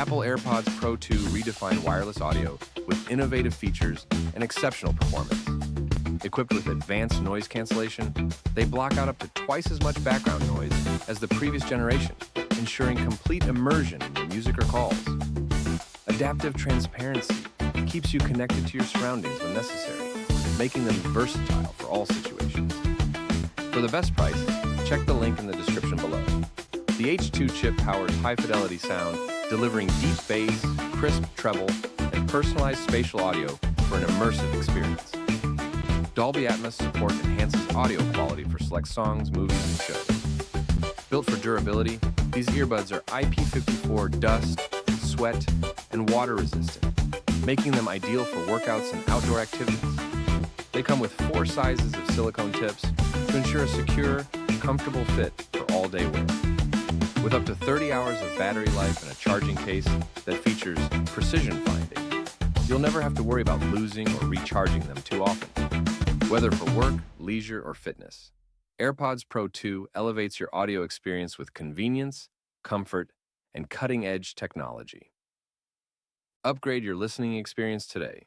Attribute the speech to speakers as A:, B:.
A: Apple AirPods Pro 2 redefine wireless audio with innovative features and exceptional performance. Equipped with advanced noise cancellation, they block out up to twice as much background noise as the previous generation, ensuring complete immersion in your music or calls. Adaptive transparency keeps you connected to your surroundings when necessary, making them versatile for all situations. For the best price, check the link in the description below. The H2 chip powers high-fidelity sound, delivering deep bass, crisp treble, and personalized spatial audio for an immersive experience. Dolby Atmos support enhances audio quality for select songs, movies, and shows. Built for durability, these earbuds are IP54 dust, sweat, and water resistant, making them ideal for workouts and outdoor activities. They come with 4 sizes of silicone tips to ensure a secure, comfortable fit for all-day wear. With up to 30 hours of battery life and a charging case that features precision finding, you'll never have to worry about losing or recharging them too often. Whether for work, leisure, or fitness, AirPods Pro 2 elevates your audio experience with convenience, comfort, and cutting-edge technology. Upgrade your listening experience today